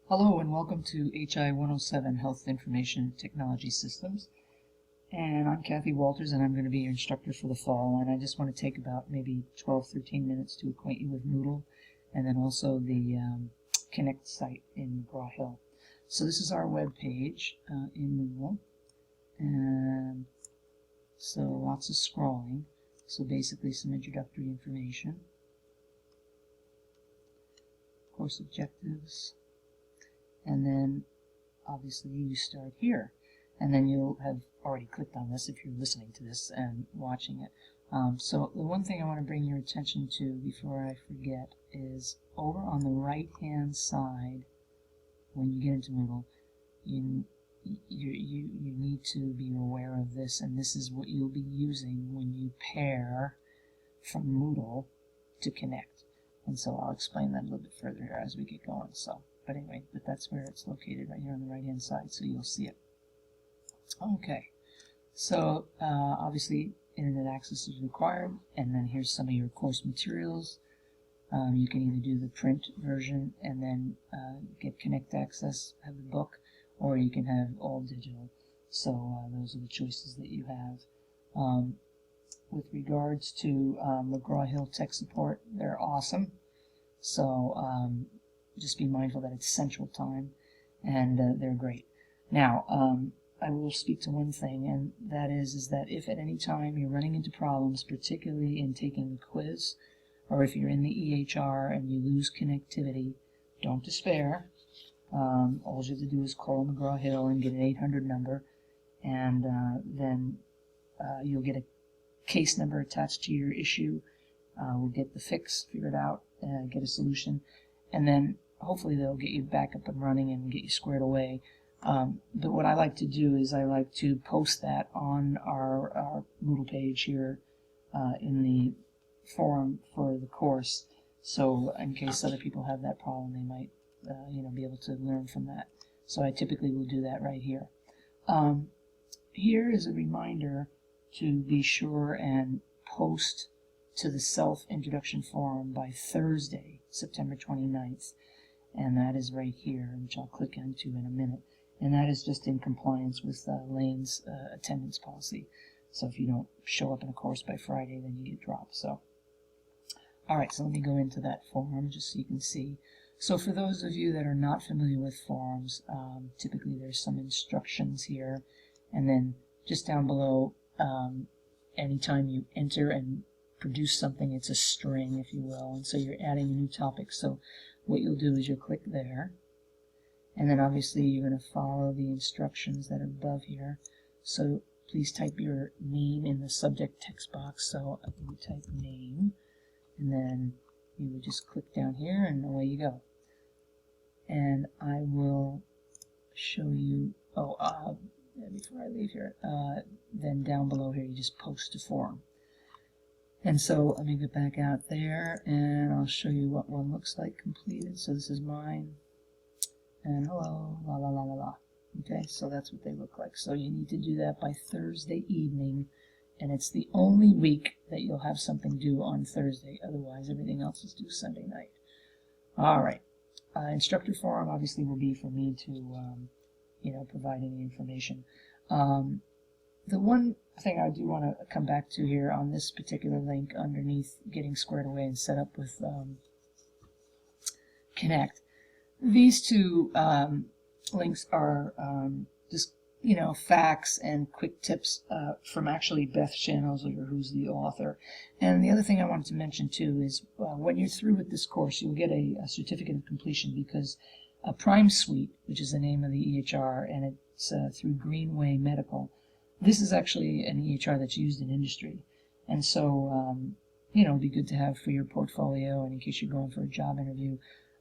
Hello and welcome to HI 107 Health Information Technology Systems. And I'm Kathy Walters and I'm going to be your instructor for the fall. And I just want to take about maybe 12-13 minutes to acquaint you with Moodle and then also the Connect site in McGraw-Hill. So this is our web page in Moodle. And so lots of scrolling. So basically some introductory information. Course objectives. And then obviously you start here, and then you'll have already clicked on this if you're listening to this and watching it. So the one thing I want to bring your attention to before I forget is over on the right hand side when you get into Moodle, you need to be aware of this, and this is what you'll be using when you pair from Moodle to Connect. And so I'll explain that a little bit further here as we get going. But anyway, that's where it's located, right here on the right hand side, so you'll see it. Okay, so obviously internet access is required, and then here's some of your course materials. You can either do the print version and then get Connect access, have the book, or you can have all digital. So those are the choices that you have. With regards to McGraw-Hill tech support, they're awesome. So just be mindful that it's Central Time, and they're great. Now, I will speak to one thing, and that is that if at any time you're running into problems, particularly in taking the quiz, or if you're in the EHR and you lose connectivity, don't despair. All you have to do is call McGraw-Hill and get an 800 number, and then you'll get a case number attached to your issue. We'll get the fix figured out, get a solution, and then hopefully they'll get you back up and running and get you squared away. But what I like to do is I like to post that on our Moodle page here in the forum for the course. So in case other people have that problem, they might be able to learn from that. So I typically will do that right here. Here is a reminder to be sure and post to the self-introduction forum by Thursday, September 29th. And that is right here, which I'll click into in a minute. And that is just in compliance with Lane's attendance policy. So if you don't show up in a course by Friday, then you get dropped. So, all right, so let me go into that forum just so you can see. So for those of you that are not familiar with forums, typically there's some instructions here. And then just down below, anytime you enter and produce something, it's a string, if you will. And so you're adding a new topic. So what you'll do is you'll click there, and then obviously you're going to follow the instructions that are above here. So please type your name in the subject text box. So you type name, and then you would just click down here, and away you go. And I will show you, before I leave here, then down below here you just post to forum. And so let me get back out there, and I'll show you what one looks like completed. So this is mine, and hello, la la la la la. Okay, so that's what they look like. So you need to do that by Thursday evening, and it's the only week that you'll have something due on Thursday. Otherwise, everything else is due Sunday night. All right. Instructor forum obviously will be for me to, provide any information. The one thing I do want to come back to here on this particular link underneath getting squared away and set up with Connect. These two links are just, facts and quick tips from actually Beth Shanhauser, who's the author. And the other thing I wanted to mention too is when you're through with this course, you'll get a certificate of completion because Prime Suite, which is the name of the EHR, and it's through Greenway Medical. This is actually an EHR that's used in industry, and so it'd be good to have for your portfolio and in case you're going for a job interview.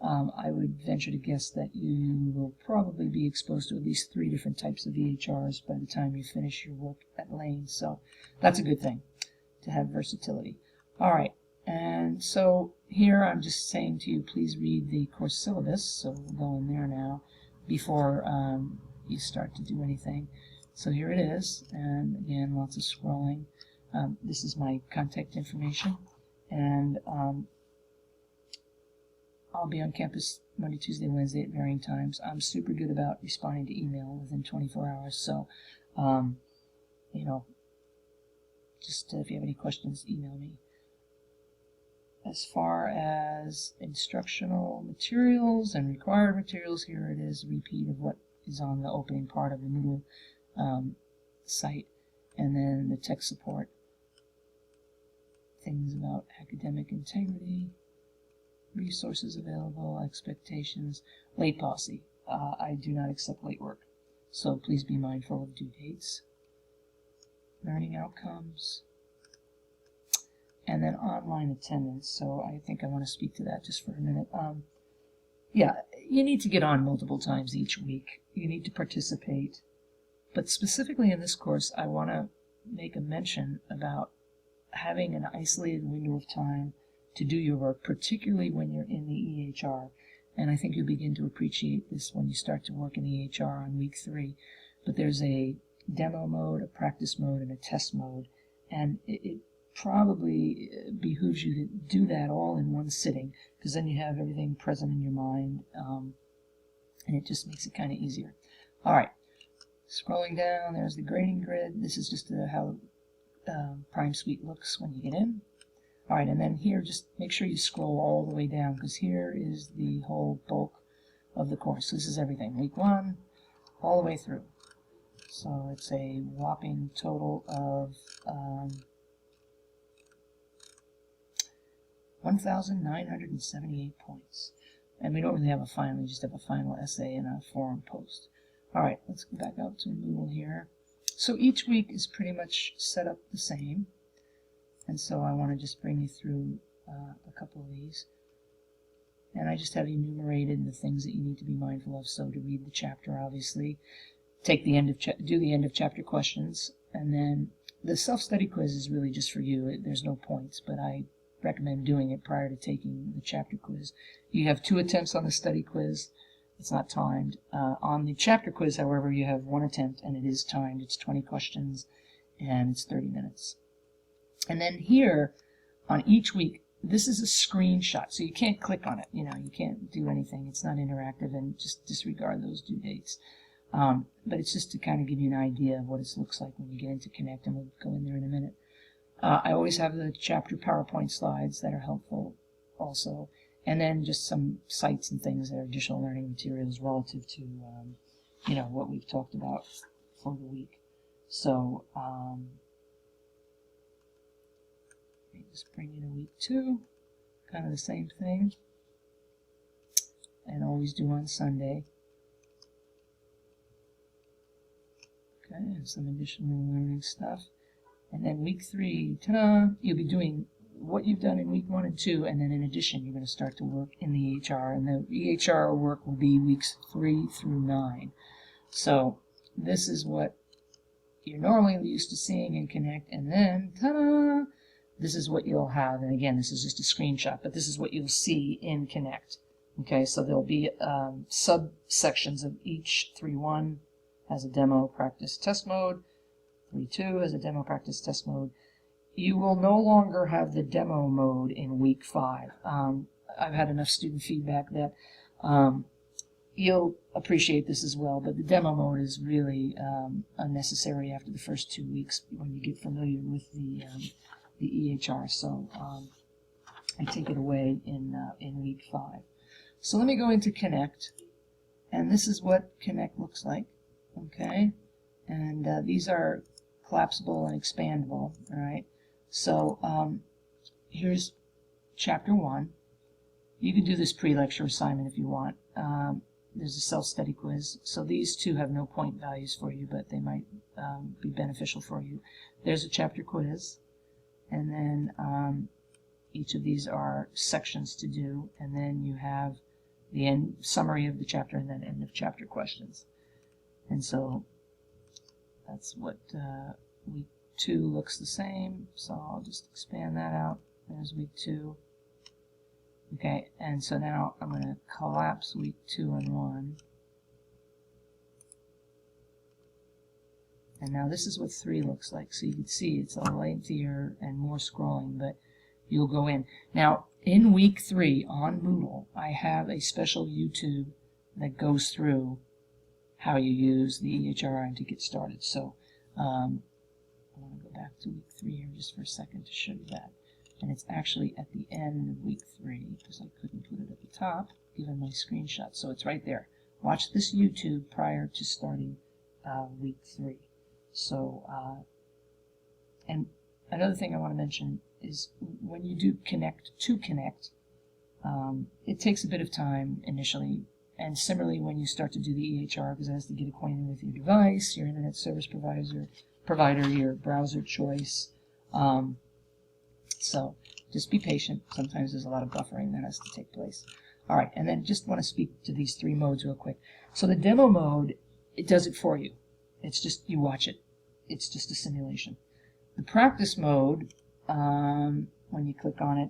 I would venture to guess that you will probably be exposed to at least 3 different types of EHRs by the time you finish your work at Lane, so that's a good thing to have versatility. All right, and so here I'm just saying to you, please read the course syllabus, so we'll go in there now before you start to do anything. So here it is, and again, lots of scrolling. This is my contact information, and I'll be on campus Monday, Tuesday, Wednesday at varying times. I'm super good about responding to email within 24 hours. So, you know, just if you have any questions, email me. As far as instructional materials and required materials, here it is, a repeat of what is on the opening part of the Moodle site, and then the tech support, things about academic integrity, resources available, expectations, late policy. I do not accept late work, so please be mindful of due dates. Learning outcomes, and then online attendance. So I think I want to speak to that just for a minute. Yeah, you need to get on multiple times each week. You need to participate. But specifically in this course, I want to make a mention about having an isolated window of time to do your work, particularly when you're in the EHR. And I think you'll begin to appreciate this when you start to work in the EHR on week 3. But there's a demo mode, a practice mode, and a test mode. And it probably behooves you to do that all in one sitting, because then you have everything present in your mind, and it just makes it kind of easier. All right, scrolling down, there's the grading grid. This is just how Prime Suite looks when you get in. All right, and then here, just make sure you scroll all the way down, because here is the whole bulk of the course. So this is everything, week 1, all the way through. So it's a whopping total of 1,978 points. And we don't really have a final, we just have a final essay and a forum post. All right, let's go back out to Moodle here. So each week is pretty much set up the same. And so I want to just bring you through a couple of these. And I just have enumerated the things that you need to be mindful of. So to read the chapter, obviously, take the end of do the end of chapter questions, and then the self-study quiz is really just for you. There's no points, but I recommend doing it prior to taking the chapter quiz. You have 2 attempts on the study quiz. It's not timed. On the chapter quiz, however, you have 1 attempt, and it is timed. It's 20 questions, and it's 30 minutes. And then here, on each week, this is a screenshot, so you can't click on it. You know, you can't do anything. It's not interactive, and just disregard those due dates. But it's just to kind of give you an idea of what it looks like when you get into Connect, and we'll go in there in a minute. I always have the chapter PowerPoint slides that are helpful also, and then just some sites and things that are additional learning materials relative to, you know, what we've talked about for the week. So, let me just bring you to week 2, kind of the same thing, and always do on Sunday. Okay, and some additional learning stuff. And then week 3, ta-da, you'll be doing what you've done in week 1 and 2, and then in addition, you're going to start to work in the EHR, and the EHR work will be weeks 3 through 9. So this is what you're normally used to seeing in Connect, and then, ta-da, this is what you'll have. And again, this is just a screenshot, but this is what you'll see in Connect. Okay, so there'll be subsections of each. 3.1 has a demo practice test mode. 3.2 has a demo practice test mode. You will no longer have the demo mode in week 5. I've had enough student feedback that you'll appreciate this as well, but the demo mode is really unnecessary after the first 2 weeks when you get familiar with the EHR. So I take it away in week 5. So let me go into Connect, and this is what Connect looks like. Okay, and these are collapsible and expandable. All right, so here's chapter 1. You can do this pre-lecture assignment if you want. There's a self-study quiz, so these 2 have no point values for you, but they might be beneficial for you. There's a chapter quiz, and then each of these are sections to do, and then you have the end summary of the chapter and then end of chapter questions. And so that's what week 2 looks the same, so I'll just expand that out. There's week 2. Okay, and so now I'm going to collapse week 2 and 1. And now this is what 3 looks like. So you can see it's a lengthier and more scrolling, but you'll go in. Now, in week 3 on Moodle, I have a special YouTube that goes through how you use the EHRI to get started. So I want to go back to week 3 here just for a second to show you that. And it's actually at the end of week 3 because I couldn't put it at the top given my screenshot. So it's right there. Watch this YouTube prior to starting week 3. So, and another thing I want to mention is when you do connect, it takes a bit of time initially. And similarly, when you start to do the EHR, because it has to get acquainted with your device, your internet service provider, your browser choice. So just be patient. Sometimes there's a lot of buffering that has to take place. All right, and then just want to speak to these 3 modes real quick. So the demo mode, it does it for you. It's just, you watch it. It's just a simulation. The practice mode, when you click on it,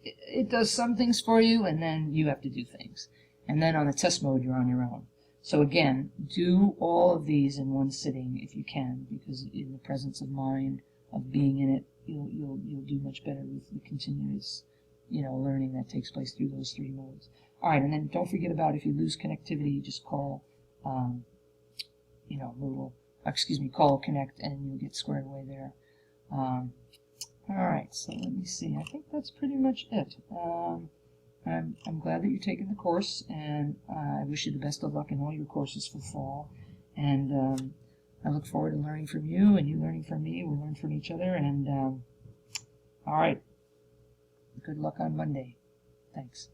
it does some things for you, and then you have to do things. And then on the test mode, you're on your own. So again, do all of these in one sitting if you can, because in the presence of mind of being in it, you'll do much better with the continuous, learning that takes place through those 3 modes. All right, and then don't forget about if you lose connectivity, just call, Moodle, call Connect, and you'll get squared away there. All right, so let me see. I think that's pretty much it. I'm glad that you're taking the course, and I wish you the best of luck in all your courses for fall. And I look forward to learning from you, and you learning from me. We learn from each other. And all right, good luck on Monday. Thanks.